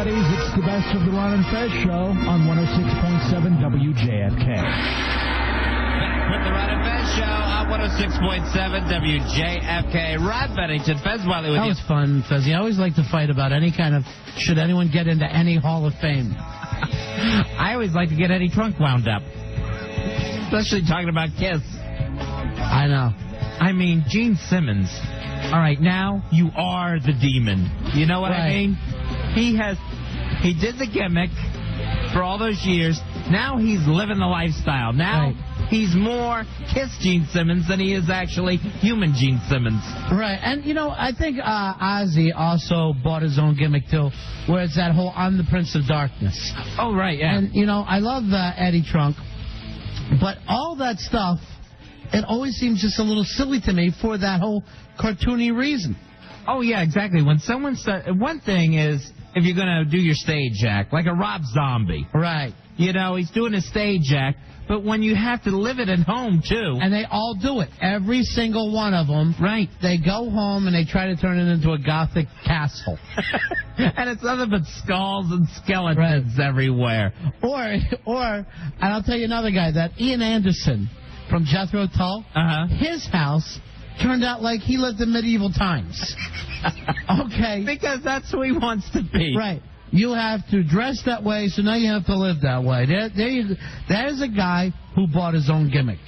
buddies. It's the best of the Ron and Fez show on 106.7 WJFK. Back with the Ron and Fez show on 106.7 WJFK. Ron Bennington, Fez Wiley with you. That was fun, Fezzy. I always like to fight about any kind of, should anyone get into any Hall of Fame. I always like to get Eddie Trunk wound up. Especially talking about Kiss. I know. I mean, Gene Simmons. All right, now you are the demon. You know what I mean? He did the gimmick for all those years. Now he's living the lifestyle. Now he's more Kiss Gene Simmons than he is actually human Gene Simmons. Right, and you know, I think Ozzy also bought his own gimmick too, where it's that whole "I'm the Prince of Darkness." Oh, right, yeah. And you know, I love Eddie Trunk, but all that stuff, it always seems just a little silly to me for that whole cartoony reason. Oh, yeah, exactly. When someone starts... One thing is, if you're going to do your stage act, like a Rob Zombie. Right. You know, he's doing a stage act, but when you have to live it at home, too... And they all do it. Every single one of them. Right. They go home and they try to turn it into a Gothic castle. And it's nothing but skulls and skeletons everywhere. Or, and I'll tell you another guy, that Ian Anderson from Jethro Tull, his house turned out like he lived in medieval times. Okay. Because that's who he wants to be. Right. You have to dress that way, so now you have to live that way. There's a guy who bought his own gimmick.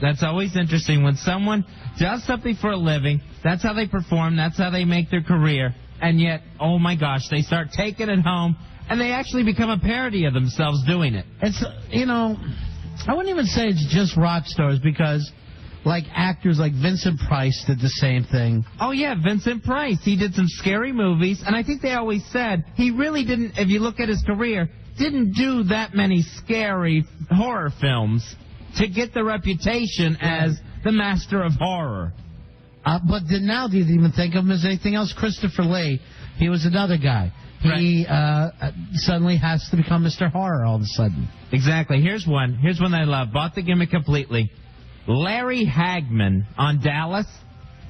That's always interesting. When someone does something for a living, that's how they perform, that's how they make their career, and yet, oh my gosh, they start taking it home, and they actually become a parody of themselves doing it. It's, you know, I wouldn't even say it's just rock stars, because like actors like Vincent Price did the same thing. Oh, yeah, Vincent Price. He did some scary movies, and I think they always said he really didn't, if you look at his career, didn't do that many scary horror films to get the reputation as the master of horror. But now do you even think of him as anything else? Christopher Lee, he was another guy. He suddenly has to become Mr. Horror all of a sudden. Exactly. Here's one that I love. Bought the gimmick completely. Larry Hagman on Dallas.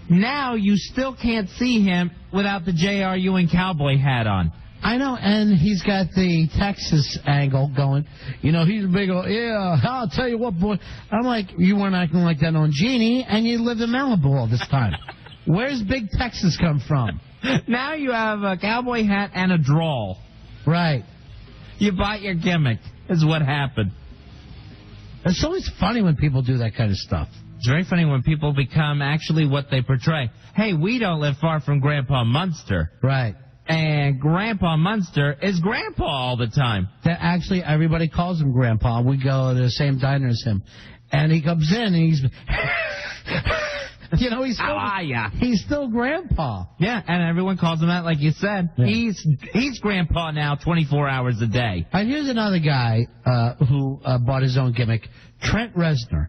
Now you still can't see him without the J.R. Ewing cowboy hat on. I know, and he's got the Texas angle going. You know, he's a big old, I'll tell you what, boy. I'm like, you weren't acting like that on Genie, and you lived in Malibu all this time. Where's Big Texas come from? Now you have a cowboy hat and a drawl. Right. You bought your gimmick, is what happened. It's always funny when people do that kind of stuff. It's very funny when people become actually what they portray. Hey, we don't live far from Grandpa Munster. Right. And Grandpa Munster is Grandpa all the time. That actually, everybody calls him Grandpa. We go to the same diner as him. And he comes in and he's... You know, he's still Grandpa. Yeah, and everyone calls him that, like you said. Yeah. He's Grandpa now 24 hours a day. And here's another guy who bought his own gimmick, Trent Reznor.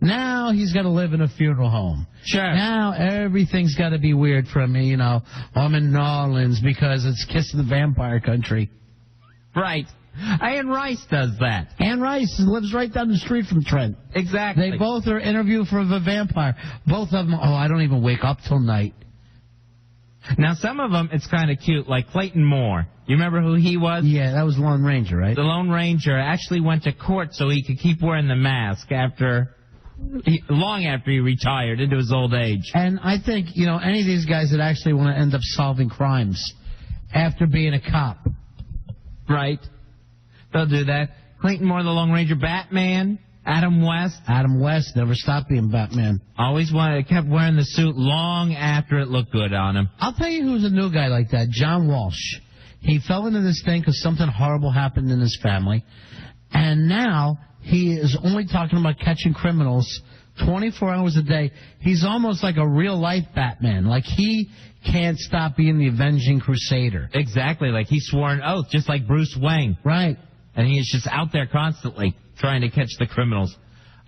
Now he's got to live in a funeral home. Sure. Now everything's got to be weird for me, you know. I'm in New Orleans because it's Kiss of the Vampire country. Right. Anne Rice does that. Anne Rice lives right down the street from Trent. Exactly. They both are interviewed for the vampire. Both of them, I don't even wake up till night. Now, some of them, it's kind of cute, like Clayton Moore. You remember who he was? Yeah, that was Lone Ranger, right? The Lone Ranger actually went to court so he could keep wearing the mask long after he retired into his old age. And I think, you know, any of these guys that actually want to end up solving crimes after being a cop. Right. They'll do that. Clayton Moore, the Lone Ranger, Batman, Adam West. Adam West never stopped being Batman. Always kept wearing the suit long after it looked good on him. I'll tell you who's a new guy like that, John Walsh. He fell into this thing because something horrible happened in his family. And now he is only talking about catching criminals 24 hours a day. He's almost like a real-life Batman. Like he can't stop being the avenging crusader. Exactly, like he swore an oath, just like Bruce Wayne. Right. And he is just out there constantly trying to catch the criminals.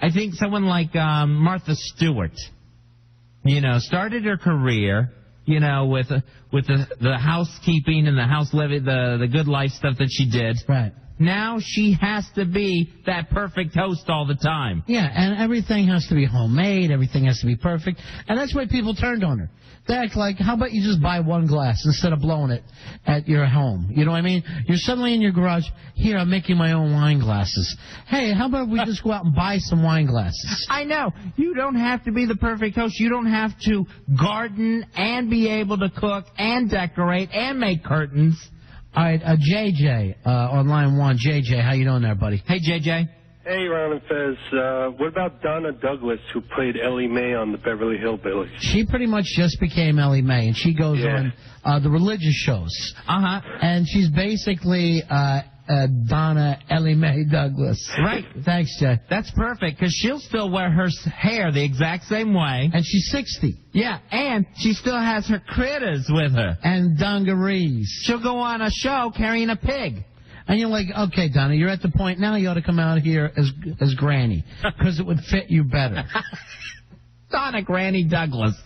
I think someone like Martha Stewart, you know, started her career, you know, with the housekeeping and the house living, the good life stuff that she did. Right. Now she has to be that perfect host all the time. Yeah, and everything has to be homemade. Everything has to be perfect. And that's why people turned on her. They act like, how about you just buy one glass instead of blowing it at your home? You know what I mean? You're suddenly in your garage. Here, I'm making my own wine glasses. Hey, how about we just go out and buy some wine glasses? I know. You don't have to be the perfect host. You don't have to garden and be able to cook and decorate and make curtains. All right, JJ on line 1. JJ, how you doing there, buddy? Hey, JJ. Hey, Ron and Fez. What about Donna Douglas, who played Ellie Mae on the Beverly Hillbillies? She pretty much just became Ellie Mae, and she goes on the religious shows. Uh-huh. And she's basically Donna Ellie Mae Douglas. Right. Thanks, Jay. That's perfect, because she'll still wear her hair the exact same way. And she's 60. Yeah, and she still has her critters with her. And dungarees. She'll go on a show carrying a pig. And you're like, okay, Donna, you're at the point now you ought to come out here as Granny, because it would fit you better. Donna Granny Douglas.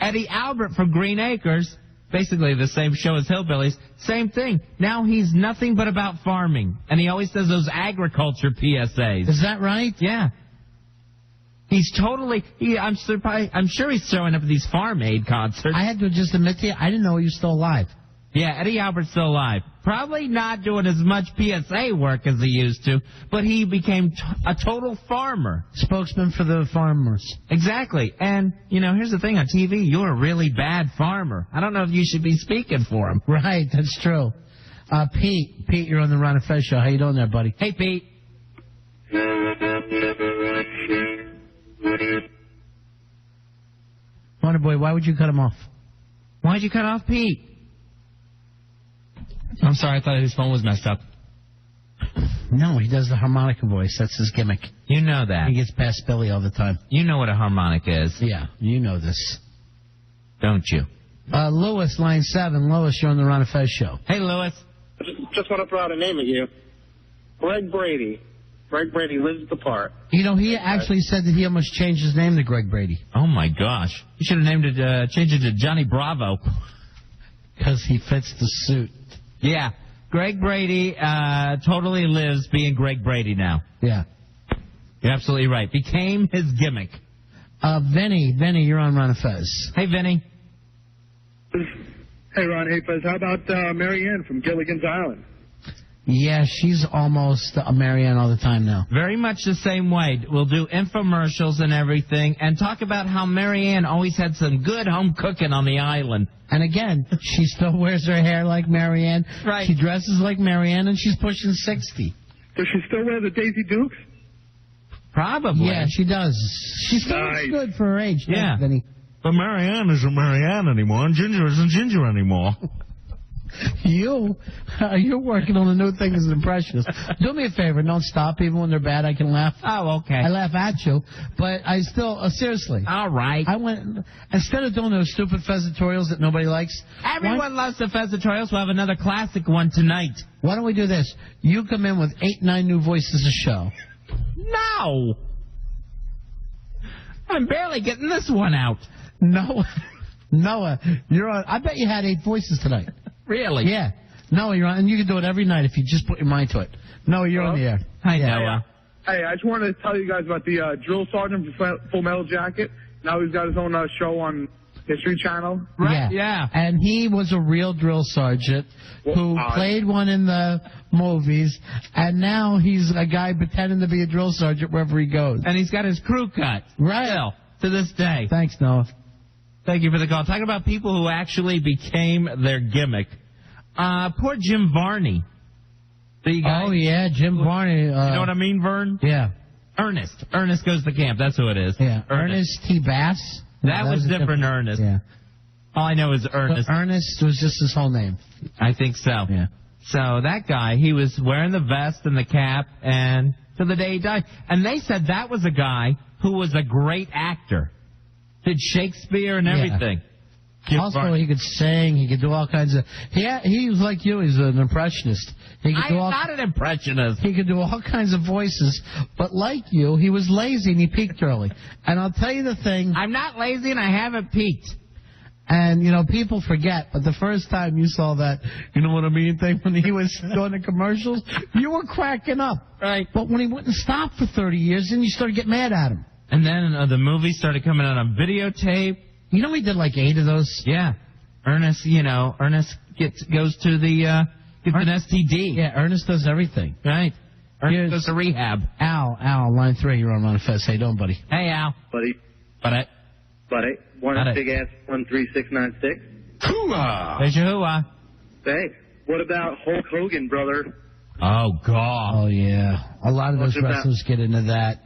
Eddie Albert from Green Acres, basically the same show as Hillbillies, same thing. Now he's nothing but about farming, and he always does those agriculture PSAs. Is that right? Yeah. He's totally, I'm sure he's showing up at these Farm Aid concerts. I had to just admit to you, I didn't know he was still alive. Yeah, Eddie Albert's still alive. Probably not doing as much PSA work as he used to, but he became a total farmer. Spokesman for the farmers. Exactly. And, here's the thing on TV, you're a really bad farmer. I don't know if you should be speaking for him. Right, that's true. Pete, you're on the Ron and Fez show. How you doing there, buddy? Hey, Pete. Wonder Boy, why would you cut him off? Why'd you cut off Pete? I'm sorry, I thought his phone was messed up. No, he does the harmonica voice. That's his gimmick. You know that. He gets past Billy all the time. You know what a harmonica is. Yeah, you know this. Don't you? Lewis, line 7. Lewis, you're on the Ron and Fez show. Hey, Lewis. I just want to throw out a name at you. Greg Brady. Greg Brady lives the part. He actually said that he almost changed his name to Greg Brady. Oh, my gosh. You should have changed it to Johnny Bravo. Because he fits the suit. Yeah. Greg Brady totally lives being Greg Brady now. Yeah. You're absolutely right. Became his gimmick. Vinny, you're on Ron and Fez. Hey, Vinny. Hey, Ron. Hey, Fez. How about Mary Ann from Gilligan's Island? Yeah, she's almost a Marianne all the time now. Very much the same way. We'll do infomercials and everything and talk about how Marianne always had some good home cooking on the island. And again, she still wears her hair like Marianne. Right. She dresses like Marianne, and she's pushing 60. Does she still wear the Daisy Dukes? Probably. Yeah, she does. She still looks good for her age. Yeah. Vinny. But Marianne isn't Marianne anymore, and Ginger isn't Ginger anymore. You're working on a new thing as an impressionist. Do me a favor, don't stop. Even when they're bad, I can laugh. Oh, okay. I laugh at you, but I still, seriously. All right. I went, instead of doing those stupid Fezatorials that nobody likes. Everyone loves the Fezatorials. We'll have another classic one tonight. Why don't we do this? You come in with 8, 9 new voices a show. No. I'm barely getting this one out. Noah, you're on. I bet you had 8 voices tonight. Really? Yeah. Noah, you're on, and you can do it every night if you just put your mind to it. Noah, you're on the air. Hi, Noah. Hey, I just wanted to tell you guys about the drill sergeant for Full Metal Jacket. Now he's got his own show on History Channel. Right, yeah. And he was a real drill sergeant who played one in the movies, and now he's a guy pretending to be a drill sergeant wherever he goes. And he's got his crew cut. Right. Still, to this day. Thanks, Noah. Thank you for the call. Talking about people who actually became their gimmick. Poor Jim Varney. The guy. Oh, yeah, Jim Varney. You know what I mean, Vern? Yeah. Ernest. Ernest Goes to Camp. That's who it is. Yeah. Ernest T. Bass. That was different Ernest. Yeah. All I know is Ernest. But Ernest was just his whole name. I think so. Yeah. So that guy, he was wearing the vest and the cap, and to the day he died. And they said that was a guy who was a great actor. Did Shakespeare and everything. Also, he could sing. He could do all kinds of... He was like you. He's an impressionist. I'm not an impressionist. He could do all kinds of voices. But like you, he was lazy and he peaked early. And I'll tell you the thing... I'm not lazy and I haven't peaked. And, people forget, but the first time you saw that, you know what I mean, thing, when he was doing the commercials, you were cracking up. Right. But when he wouldn't stop for 30 years, then you started to get mad at him. And then the movie started coming out on videotape. You know he did like 8 of those? Yeah. Ernest goes to the, gets an STD. Yeah, Ernest does everything. Right. Ernest goes to rehab. Al, line 3, you're on Manifest. How you doing, buddy? Hey, Al. Buddy. Buddy. One big ass 13696. Hooah! There's your hooah. Hey, what about Hulk Hogan, brother? Oh, God. Oh, yeah. A lot of those wrestlers get into that.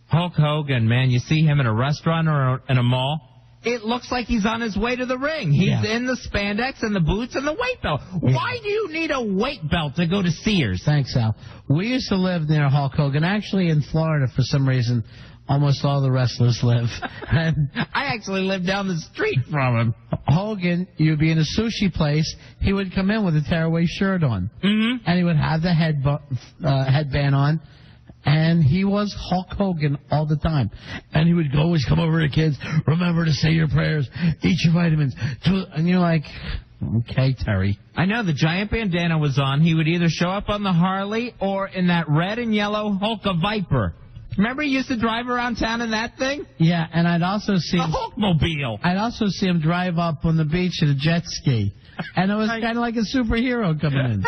Hulk Hogan, man, you see him in a restaurant or in a mall, it looks like he's on his way to the ring. He's in the spandex and the boots and the weight belt. Yeah. Why do you need a weight belt to go to Sears? Thanks, Al. We used to live near Hulk Hogan. Actually, in Florida, for some reason, almost all the wrestlers live. And I actually live down the street from him. Hogan, you'd be in a sushi place. He would come in with a tearaway shirt on. Mm-hmm. And he would have the headband on. And he was Hulk Hogan all the time. And he would always come over to kids, remember to say your prayers, eat your vitamins. And you're like, okay, Terry. I know, the giant bandana was on. He would either show up on the Harley or in that red and yellow Hulka Viper. Remember he used to drive around town in that thing? Yeah, and I'd also see him... Hulkmobile. I'd also see him drive up on the beach in a jet ski. And it was kind of like a superhero coming in.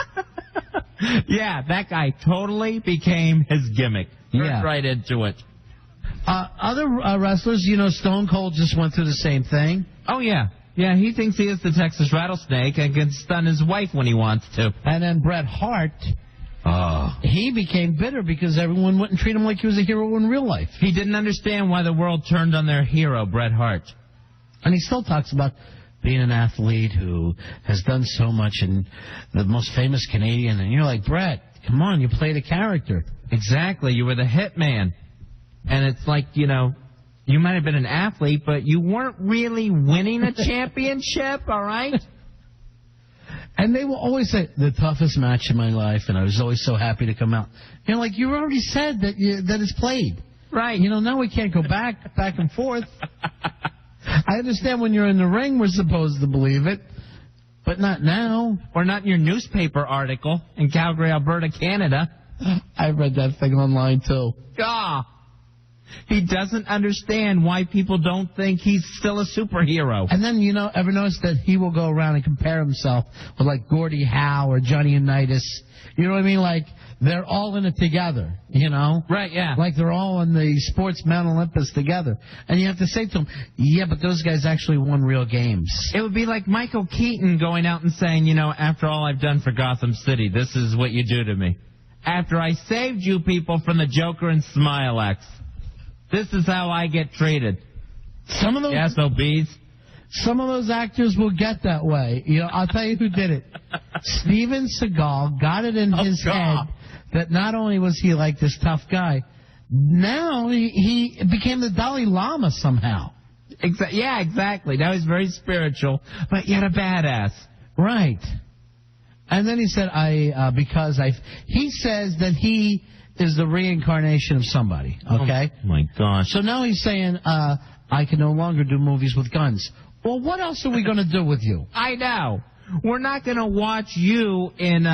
Yeah, that guy totally became his gimmick. Yeah. Right into it. Other wrestlers, Stone Cold just went through the same thing. Oh, yeah. Yeah, he thinks he is the Texas Rattlesnake and can stun his wife when he wants to. And then Bret Hart, he became bitter because everyone wouldn't treat him like he was a hero in real life. He didn't understand why the world turned on their hero, Bret Hart. And he still talks about being an athlete who has done so much and the most famous Canadian. And you're like, Bret, come on, you played a character. Exactly. You were the hitman. And it's like, you might have been an athlete, but you weren't really winning a championship, all right? And they will always say, the toughest match of my life, and I was always so happy to come out. Like you already said that it's played. Right. Now we can't go back and forth. I understand when you're in the ring, we're supposed to believe it, but not now. Or not in your newspaper article in Calgary, Alberta, Canada. I read that thing online, too. He doesn't understand why people don't think he's still a superhero. And then, ever notice that he will go around and compare himself with, like, Gordie Howe or Johnny Unitas? You know what I mean? Like, they're all in it together, Right, yeah. Like they're all in the sports Mount Olympus together. And you have to say to them, yeah, but those guys actually won real games. It would be like Michael Keaton going out and saying, after all I've done for Gotham City, this is what you do to me. After I saved you people from the Joker and Smilex, this is how I get treated. Some of those SOBs. Some of those actors will get that way. I'll tell you who did it. Steven Seagal got it in his head that not only was he like this tough guy, now he became the Dalai Lama somehow. Yeah, exactly. Now he's very spiritual, but yet a badass. Right. And then he said, he says that he is the reincarnation of somebody, okay? Oh, my gosh. So now he's saying, I can no longer do movies with guns. Well, what else are we going to do with you? I know. We're not going to watch you in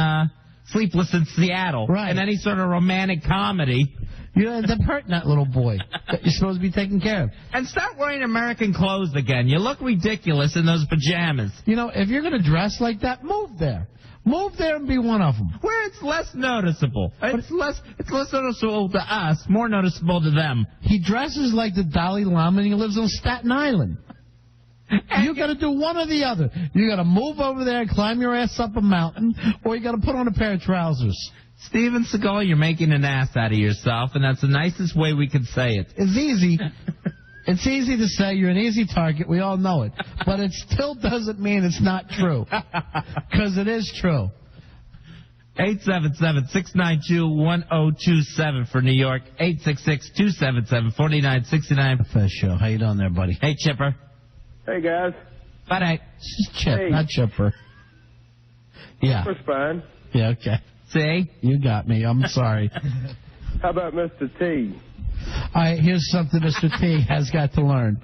Sleepless in Seattle. Right. In any sort of romantic comedy. You end up hurting that little boy that you're supposed to be taking care of. And start wearing American clothes again. You look ridiculous in those pajamas. If you're going to dress like that, move there. Move there and be one of them. Where it's less noticeable. It's less noticeable to us, more noticeable to them. He dresses like the Dalai Lama and he lives on Staten Island. You got to do one or the other. You got to move over there and climb your ass up a mountain, or you got to put on a pair of trousers. Steven Seagal, you're making an ass out of yourself, and that's the nicest way we could say it. It's easy. It's easy to say. You're an easy target. We all know it. But it still doesn't mean it's not true. Because it is true. 877-692-1027 for New York. 866-277-4969. First show. How you doing there, buddy? Hey, Chipper. Hey, guys. Bye. This is Chip, Hey. not Chipper. Yeah. Chipper's fine. Yeah, okay. See? You got me. I'm sorry. How about Mr. T? All right, here's something Mr. T has got to learn.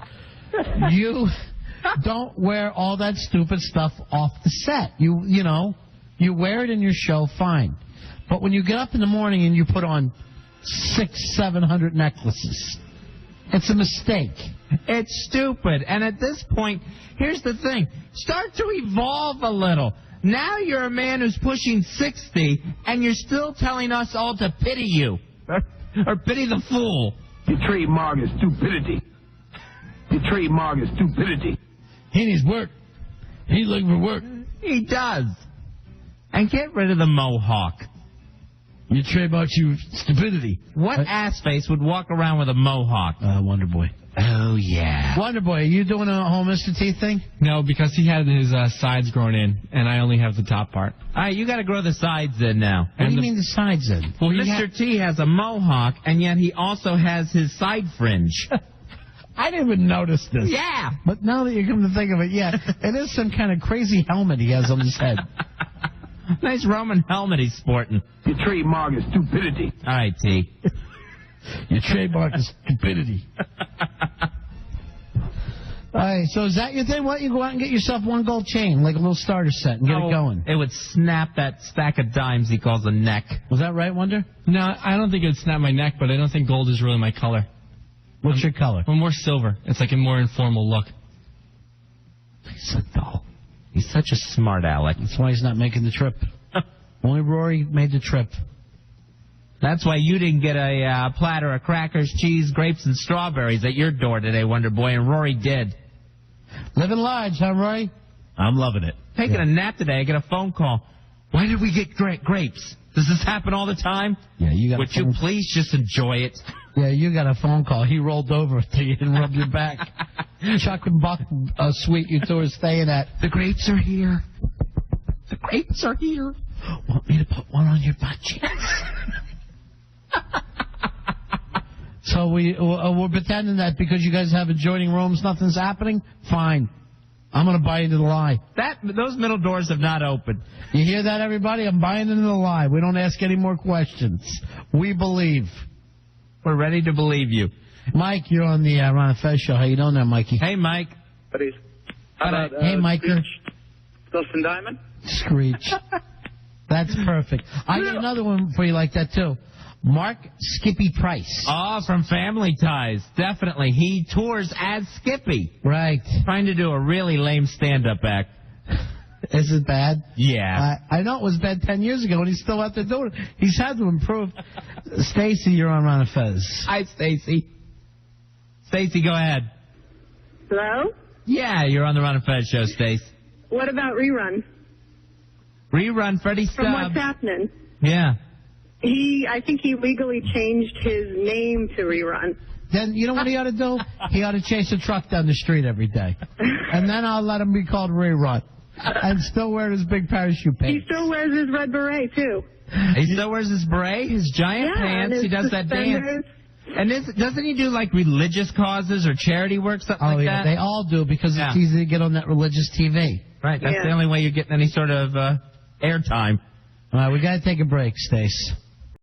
You don't wear all that stupid stuff off the set. You know, you wear it in your show, fine. But when you get up in the morning and you put on 600-700 necklaces, it's a mistake. It's stupid. And at this point, here's the thing. Start to evolve a little. Now you're a man who's pushing 60, and you're still telling us all to pity you. Or pity the fool. Your trademark is stupidity. Your trademark is stupidity. He needs work. He's looking for work. He does. And get rid of the mohawk. Your trademark's your stupidity. What ass face would walk around with a mohawk? Wonder Boy. Oh, yeah. Wonder Boy, are you doing a whole Mr. T thing? No, because he had his sides grown in, and I only have the top part. All right, you got to grow the sides in now. What do you mean the sides in? Well, Mr. T has a mohawk, and yet he also has his side fringe. I didn't even notice this. Yeah. But now that you come to think of it, yeah, it is some kind of crazy helmet he has on his head. Nice Roman helmet he's sporting. Your trademark is stupidity. All right, T. Your trademark is stupidity. All right, so is that your thing? Why don't you go out and get yourself one gold chain, like a little starter set, and get it going? It would snap that stack of dimes he calls a neck. Was that right, Wonder? No, I don't think it would snap my neck, but I don't think gold is really my color. What's your color? I'm more silver. It's like a more informal look. He's a doll. He's such a smart aleck. That's why he's not making the trip. Only Rory made the trip. That's why you didn't get a platter of crackers, cheese, grapes, and strawberries at your door today, Wonder Boy, and Rory did. Living large, huh, Rory? I'm loving it. Taking a nap today, I get a phone call. Why did we get grapes? Does this happen all the time? Yeah, you got. Would you please just enjoy it? Yeah, you got a phone call. He rolled over to you and rubbed your back. Chuck and Buck suite you two are staying at. The grapes are here. The grapes are here. Want me to put one on your butt cheeks? So we're pretending that because you guys have adjoining rooms, nothing's happening? Fine. I'm going to buy into the lie. Those middle doors have not opened. You hear that, everybody? I'm buying into the lie. We don't ask any more questions. We believe. We're ready to believe you. Mike, you're on the Ron and Fez show. How you doing there, Mikey? Hey, Mike. Buddies. Hey, Miker. Dustin Diamond? Screech. That's perfect. I got another one for you like that, too. Mark Skippy Price. Oh, from Family Ties. Definitely. He tours as Skippy. Right. Trying to do a really lame stand-up act. Is it bad? Yeah. I know it was bad 10 years ago, and he's still out there doing it. He's had to improve. Stacy, you're on Ron and Fez. Hi, Stacy. Stacy, go ahead. Hello? Yeah, you're on the Ron and Fez show, Stace. What about Rerun? Rerun, Freddie Stubbs. From What's Happening? Yeah. I think he legally changed his name to Rerun. Then you know what he ought to do? He ought to chase a truck down the street every day. And then I'll let him be called Rerun. And still wear his big parachute pants. He still wears his red beret, too. He still wears his beret, his giant pants. He does that dance. And doesn't he do, like, religious causes or charity work, something like that? They all do because it's easy to get on that religious TV. Right, that's the only way you're getting any sort of airtime. All right, we got to take a break, Stace.